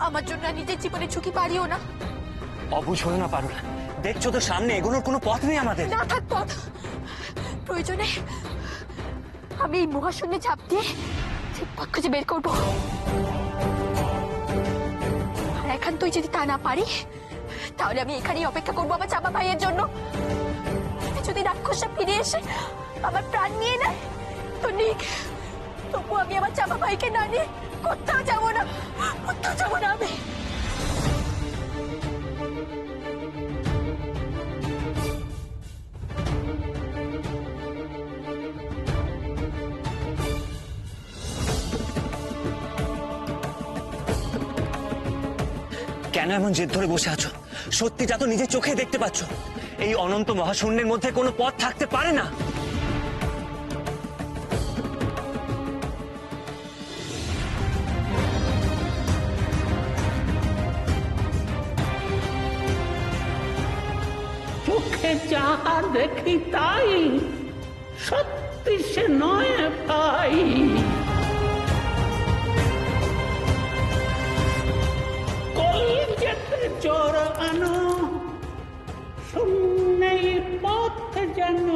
আমার জন্য নিজের জীবনে ঝুঁকি পারিও না। অবুঝ হলো না পারুল, দেখছো তো সামনে এগোনোর কোনো পথ নেই আমাদের। না থাক পথ, প্রয়োজনে আমি এই মহাশূন্যে ঝাঁপ দিয়ে ঠিক পথ খুঁজে বের করবো। আর একান্তই যদি তা না পারি, তাহলে আমি এখানেই অপেক্ষা করবো আমার চাপা ভাইয়ের জন্য। যদি রাক্ষসটা ফিরে এসে আমার প্রাণ নিয়ে নেয় তো নিক, তবু আমি আমার চাপা ভাইকে না নিয়ে কোথাও যাবো না, কোথাও যাবো না আমি। কেন এমন জেদ ধরে বসে আছো? সত্যিটা তো নিজের চোখে দেখতে পাচ্ছ, এই অনন্ত মহাশূন্যের মধ্যে কোনো পথ থাকতে পারে না। চোখে যাহা দেখি তাই সত্যি সে নয় ভাই। কলিজাতে জ্বর আনো, শূন্যেই পথ যেন।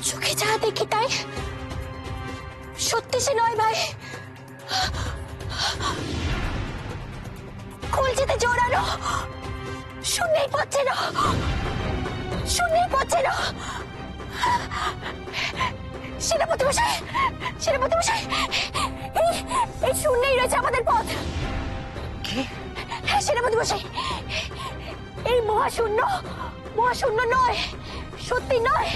চোখে যা দেখি তাই সত্যি সে নয় ভাই। কলজেতে জোরালো, শূন্যেই পড়ছে না, শূন্যেই পড়ছে না। সেনাপতি মশাই, সেনাপতি মশাই, এই শূন্যেই রয়েছে আমাদের পথ। কি? হ্যাঁ সেনাপতি মশাই, এই মহাশূন্য, মহাশূন্য নয়, সত্যি নয়।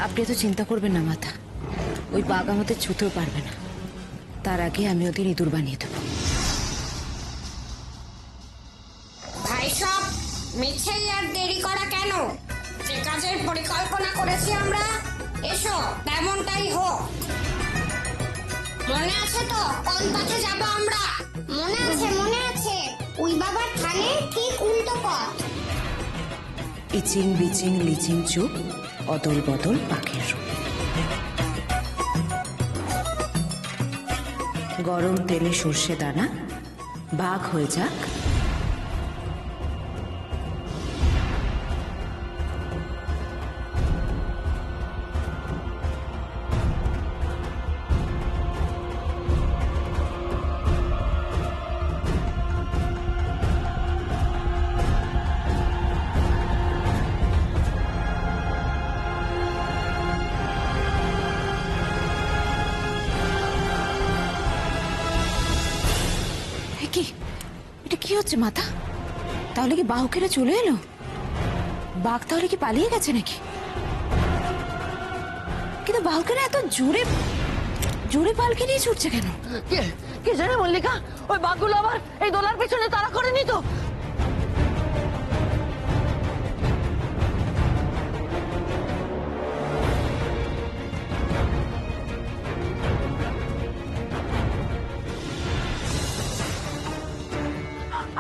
আপনি তো চিন্তা করবেন না মাতা, ওই বাঘ আমাদের ছুতেও পারবে না। তার আগে আমি ওদের ইঁদুর বানিয়ে দেবো। ভাই সব মিছেই আর দেরি করা কেন? যে কাজের পরিকল্পনা করেছি আমরা, এসো তেমনটাই হোক। মনে আছে তো কোন পথে যাব আমরা? মনে আছে, মনে আছে, ওই বাবার থানে ঠিক উল্টো পথ। ইচিং বিচিং লিচিং চুপ, অদল বদল পাখির রূপ। গরম তেলে সর্ষে দানা, বাঘ হয়ে যাক। কি এটা কি হচ্ছে মাতা? তাহলে কি বাহকেরা চলে এলো? বাঘ তাহলে কি পালিয়ে গেছে নাকি? কিন্তু বাহকেরা এত জোরে জোরে পালকি নিয়ে ছুটছে কেন? কে জানে মল্লিকা, ওই বাঘগুলো আবার এই দোলার পেছনে তাড়া করেনি তো?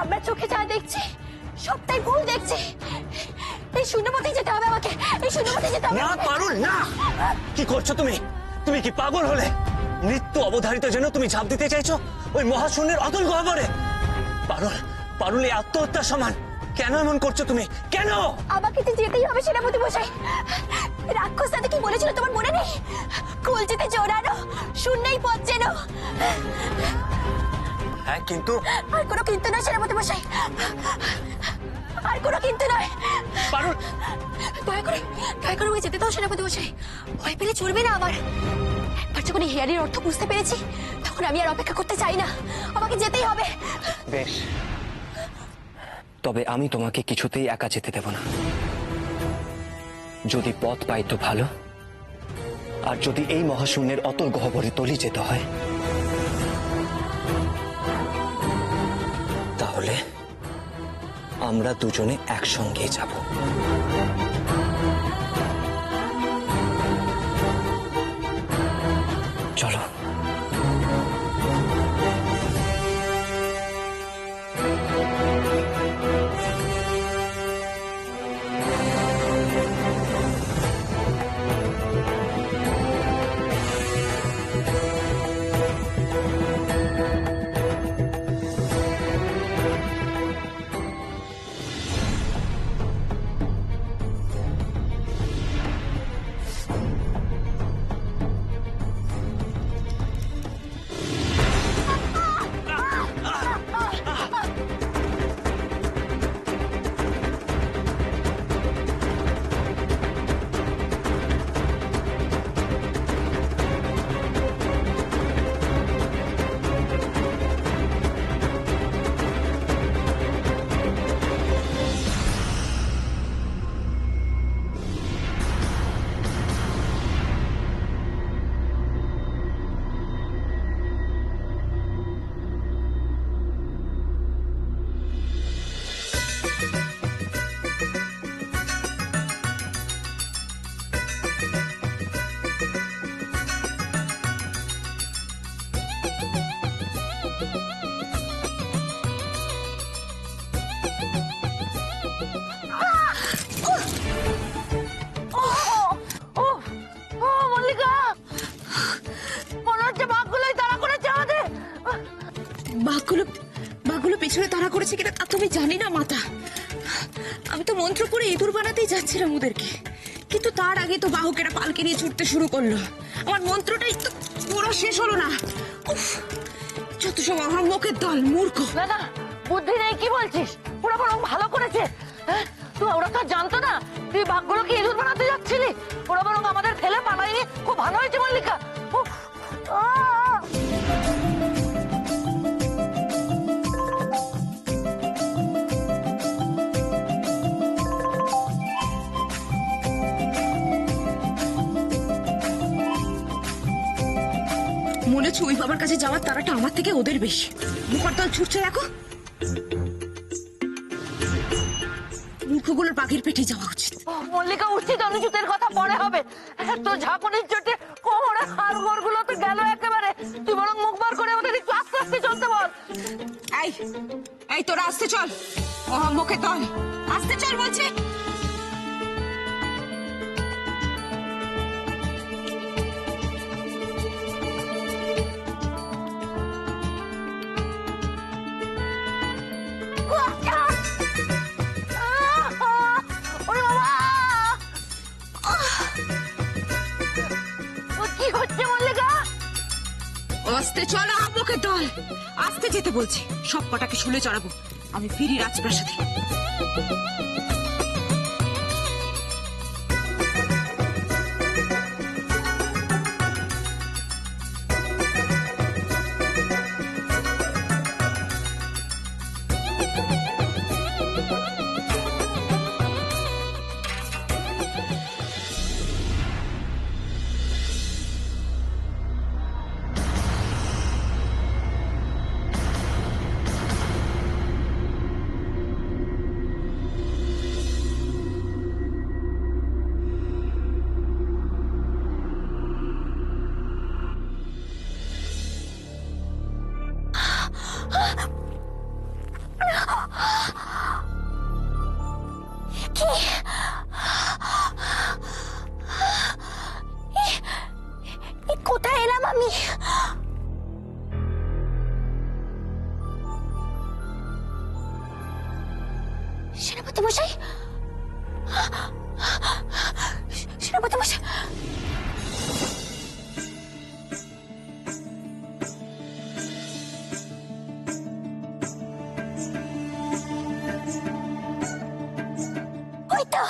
আমরা চোখে যা দেখছি সবটাই ভুল দেখছি। এই শূন্যপথে যেতে হবে আমাকে, এই শূন্যপথে যেতে হবে। না পারুল, না! কি করছো তুমি? তুমি কি পাগল হলে? মৃত্যু অবধারিত যেন তুমি ঝাঁপ দিতে চাইছো ওই মহাশূন্যের অতল গহ্বরে। পারুল, পারুল এই আত্মহত্যার সমান। কেন এমন করছো তুমি? কেন? আমাকে যে যেতেই হবে সেনাপতি মশাই। রাক্ষস দাদা কি বলেছিল তোমার মনে নেই? কলজিতে জোরানো, শূন্যেই পথ যেন। হ্যাঁ কিন্তু আর কোনো কিন্তু নয় সেনাপতি মশাই, আর কোনো কিন্তু নয়। পারুল, দয়া করে, দয়া করে আমাকে যেতে দাও সেনাপতি মশাই। ভয় পেলে চলবে না আমার। একবার যখন এই হেয়ারির অর্থ বুঝতে পেরেছি, তখন আমি আর অপেক্ষা করতে চাই না, আমাকে যেতেই হবে। বেশ, তবে আমি তোমাকে কিছুতেই একা যেতে দেব না। যদি পথ পাই তো ভালো, আর যদি এই মহাশূন্যের অতল গহ্বরে তলি যেতে হয় তাহলে আমরা দুজনে একসঙ্গে যাব। চলো। বাঘগুলো পেছনে তাড়া করেছে কিনা তা তুমি জানি না মাতা। আমি তো মন্ত্র করে ইঁদুর বানাতেই যাচ্ছিলাম ওদেরকে, কিন্তু তার আগে তো বাহকেরা পালকে নিয়ে ছুটতে শুরু করলো। আমার মন্ত্রটাই তো পুরো শেষ হলো না। উফ, যত সময় আমার মুখের দল মূর্খ। দাদা বুদ্ধি নেই কি বলছিস? ওরা বরং ভালো করেছে। হ্যাঁ, ওরা তো জানতো না তুই বাঘগুলোকে ইঁদুর বানাতে যাচ্ছিলি। ওরা বরং আমাদের ফেলে পালায়নি। খুব ভালো হয়েছে মল্লিকা। উফ, আহ! মনে হচ্ছে ওই বাবার কাছে যাওয়ার তারাটা আমার থেকে ওদের বেশি। মুখের দল ছুটছে দেখো। মূর্খগুলোর বাঘের পেটে যাওয়া উচিত। মল্লিকা উচিত অনুচিতের কথা পরে হবে। তো ঝাঁকুনির চোটে কোমরে হাড় গোড়গুলো তো গেল একেবারে। তুই বরং মুখ বার করে আমাদের একটু আস্তে আস্তে চলতে বল। এই এই তোরা আস্তে চল। মুখের দল আস্তে চল বলছে। ওরে বাবা! কি হচ্ছে মল্লিকা? আস্তে চল মুখের দল, আস্তে যেতে বলছি। সব কটাকে শুলে চড়াবো। আমি ফিরি রাজপ্রাসাদে। কোথায় এলাম আমি? সেনাপতি মশাই, সেনাপতি মশাই, ওই তো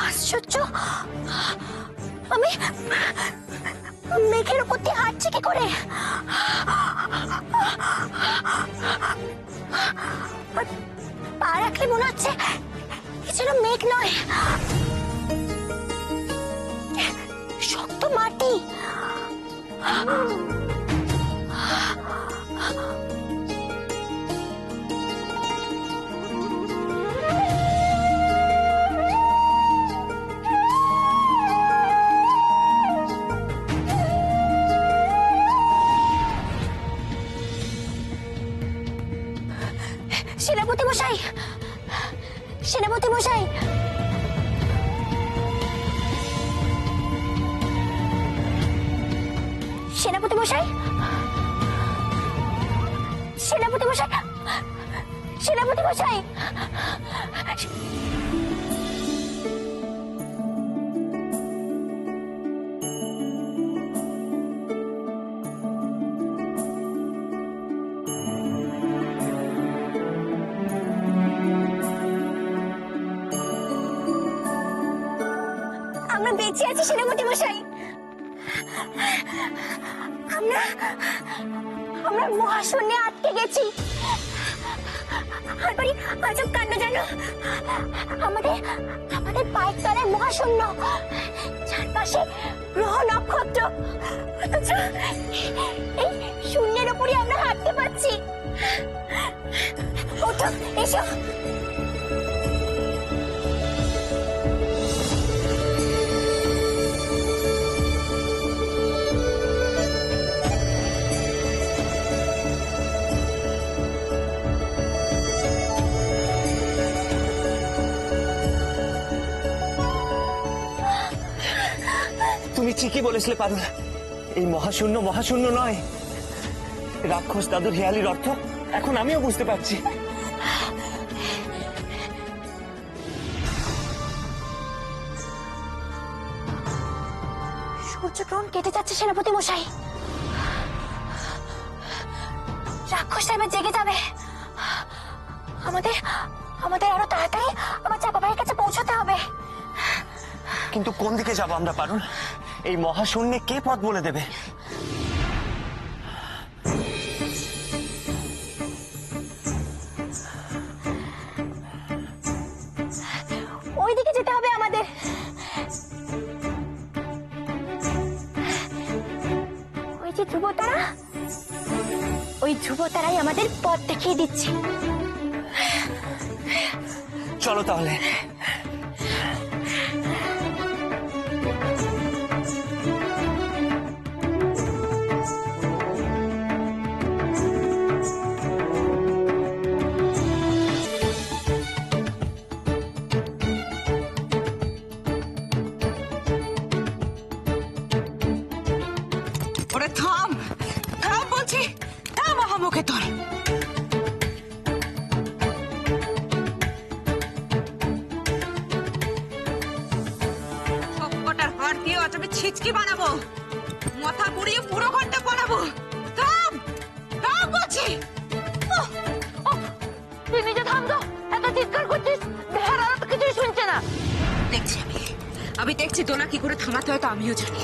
আশ্চর্য, আমি মেঘের উপর দিয়ে হাঁটছি কি করে? পা রাখলে মনে হচ্ছে এ যেন মেঘ নয়, শক্ত মাটি। সেনাপতি মশাই, সেনাপতি মশাই, সেনাপতি মশাই, সেনাপতি মশাই, সেনাপতি মশাই। আমরা বেঁচে আছি সেনাপতি মশাই। আমরা আমরা মহাশূন্যে আটকে গেছি। আর বাড়ি আজব কাণ্ড জানো, আমাদের আমাদের পায়ের তলায় মহাশূন্য, চারপাশে গ্রহ নক্ষত্র, অথচ এই শূন্যের উপরই আমরা হাঁটতে পারছি। ওঠো, এসো। ঠিকই বলেছিলে পারুল, এই মহাশূন্য মহাশূন্য নয়। রাক্ষস দাদুর হেয়ালির অর্থ এখন আমিও বুঝতে পারছি। সূর্যগ্রহণ কেটে যাচ্ছে সেনাপতি মশাই। রাক্ষসটা এবার জেগে যাবে। আমাদের আমাদের আরো তাড়াতাড়ি আমার চাপা ভাইয়ের কাছে পৌঁছতে হবে। কিন্তু কোন দিকে যাব আমরা পারুল? এই মহাশূন্যে কে পথ বলে দেবে? ওইদিকে যেতে হবে আমাদের। ওই যে ধ্রুবতারা, ওই ধ্রুবতারাই আমাদের পথ দেখিয়ে দিচ্ছে। চলো তাহলে। ওরে থাম, থাম বলছি, থাম মহামুখে তোর। সবকটার হাড় দিয়ে আজ আমি ছিচকি বানাবো, মাথা পুড়িয়ে পুরো ঘন্টা বানাবো। থাম, থাম বলছি। তুই নিজে থাম তো, এত চিৎকার করছিস, ভেড়ারা তো কিছুই শুনছে না। দেখছি আমি দেখছি দোলা কি করে থামাতে হয়, তো আমিও জানি।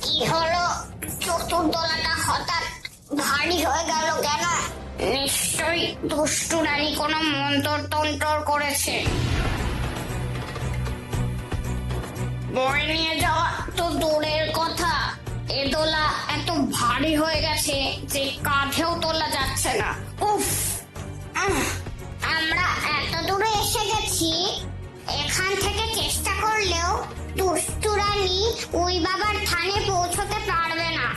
কি হলো? চতুর্দলাটা হঠাৎ ভারী হয়ে গেল কেন? নিশ্চয়ই দুষ্টু রানী কোনো মন্ত্রতন্ত্র করেছে। বয়ে নিয়ে যাওয়া তো দূরের কথা, এ দোলা এত ভারী হয়ে গেছে যে কাঁধেও তোলা যাচ্ছে না। উফ, আমরা এত দূরে এসে গেছি, এখান থেকে চেষ্টা করলেও দুষ্টু রানী ওই বাবার থানে পৌঁছতে পারবে না।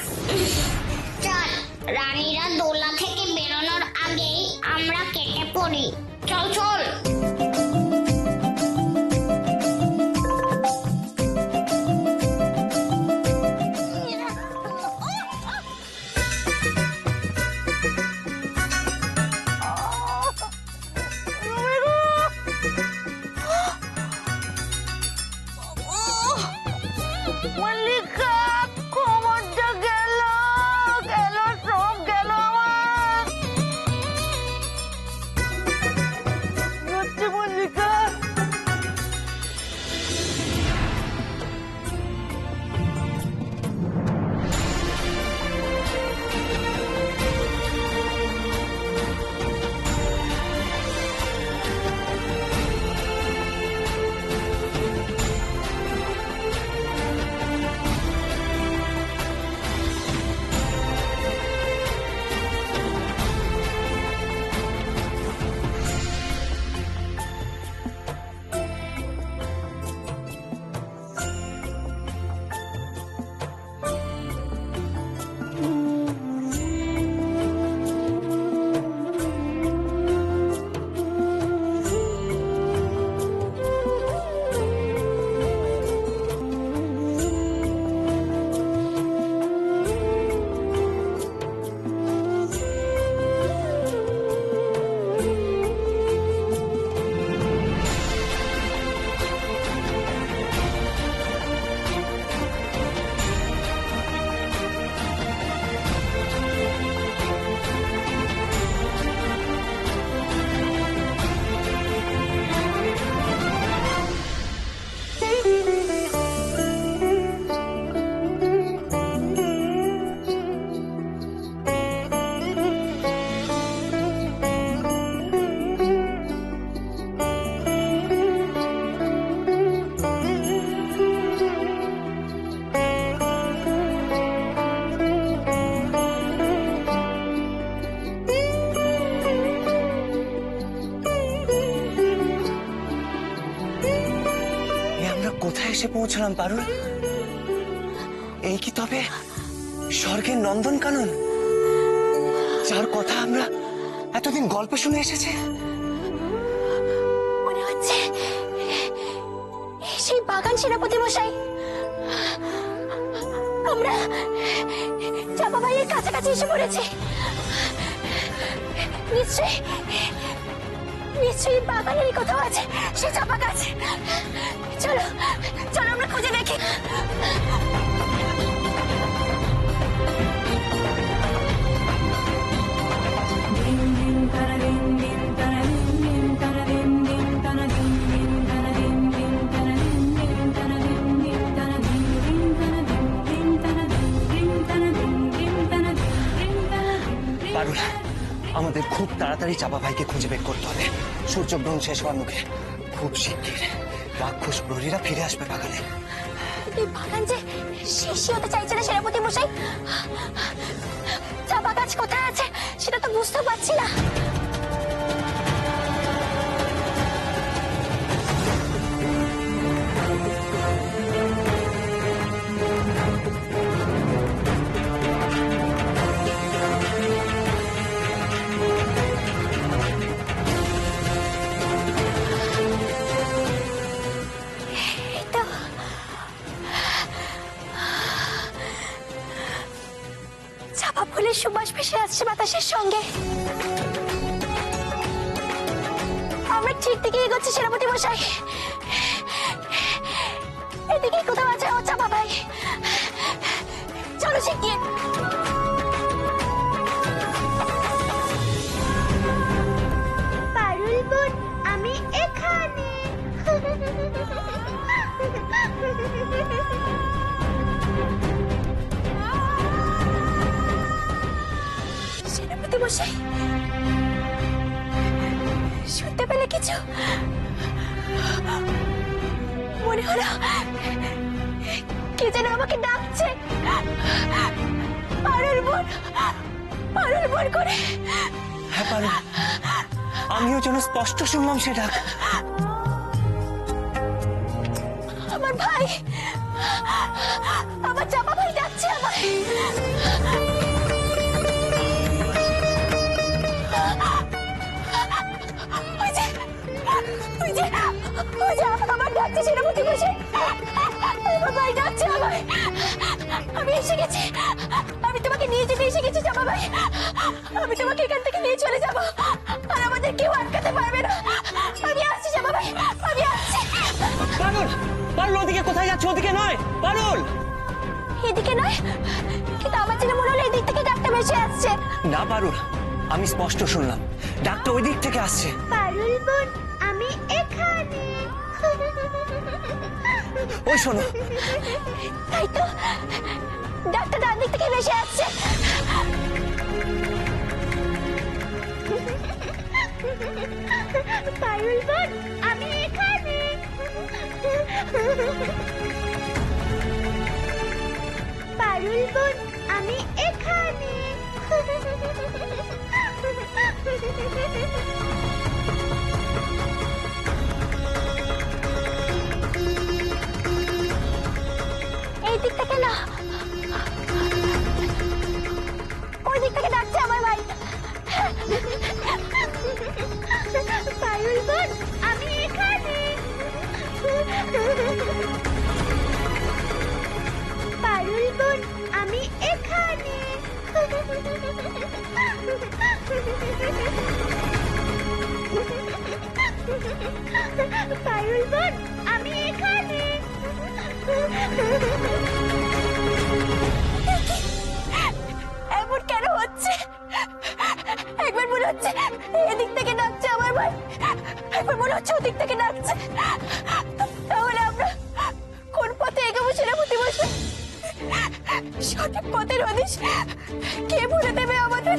চল, রানীরা দোলা থেকে বেরোনোর আগেই আমরা কেটে পড়ি। চল চল। মল্লিকা, কোমরটা গেল, গেল, সব গেল কোথায় এসে পৌঁছলাম পারুল? এই কি তবে স্বর্গের নন্দনকানন, যার কথা আমরা এতদিন গল্প শুনে এসেছি? মনে হচ্ছে সেই বাগান সেনাপতি মশাই। আমরা চাপা ভাইয়ের কাছাকাছি এসে পড়েছি। নিশ্চয়ই নিশ্চয়ই বাগানেরই কোথাও আছে সে চাপা গাছ। চলো চলো আমরা খুঁজে দেখি। পারুল, আমাদের খুব তাড়াতাড়ি চাপা ভাইকে খুঁজে বের করতে হবে। সূর্যগ্রহণ শেষ হওয়ার মুখে। খুব শিগগির রাক্ষস প্রহরীরা ফিরে আসবে বাগানে। এই বাগান যে শেষই হতে চাইছে না সেনাপতি মশাই। চাপা গাছ কোথায় আছে সেটা তো বুঝতে পারছি না। এই তো চাপা ফুলের সুবাস ভেসে আসছে বাতাসের সঙ্গে। আমরা ঠিক দিকে এগোচ্ছি সেনাপতি মশাই। এদিকে কোথাও আছে ও চাপা ভাই। চলো শিগগির। পারুল বোন, আমি এখানে। সেনাপতি মশাই শুনতে পেলে কিছু? মনে হলো কে যেন আমাকে ডাকছে। পারুল বোন করে। হ্যাঁ পারুল, আমিও যেন স্পষ্ট শুনলাম সে ডাক। আমার ভাই, আমার চাপা ভাই ডাকছে আমায়। ওই যে আমার ডাকছে সেনাপতি মশাই। আমার ভাই ডাকছে আমায়। আমি এসে গেছি। আমি তোমাকে নিয়ে যেতে এসে গেছি চাপা ভাই। আমি তোমাকে এখান থেকে নিয়ে চলে যাব, আর আমাদের কেউ আটকাতে পারবে না। আমি আসছি চাপা ভাই, আমি আসছি। পারুল, পারুল ওদিকে কোথায় যাচ্ছে? ওদিকে নয় পারুল। এদিকে নয়, কিন্তু আমার যেন মনে হলো এদিক থেকে ডাকটা ভেসে আসছে। না পারুল, আমি স্পষ্ট শুনলাম ডাকটা ওই দিক থেকে আসছে। পারুল বোন, আমি এখানে। ওই শোনো, তাই তো, ডাকটা ডান দিক থেকে ভেসে আসছে। পারুল বোন, আমি এখানে। পারুল বোন, আমি এখানে। এই দিক থেকে না, ওই দিক থেকে ডাকছে আমার ভাই। পারুল বোন, আমি এখানে। পারুল বোন, আমি এখানে। পারুল বোন, আমি এখানে। এমন কেন হচ্ছে? একবার মনে হচ্ছে এদিক থেকে ডাকছে আমার ভাই, একবার মনে হচ্ছে ওদিক থেকে ডাকছে। তাহলে আমরা কোন পথে এগোবো সেনাপতি মশাই? সঠিক পথের হদিশ কে বলে দেবে আমাদের?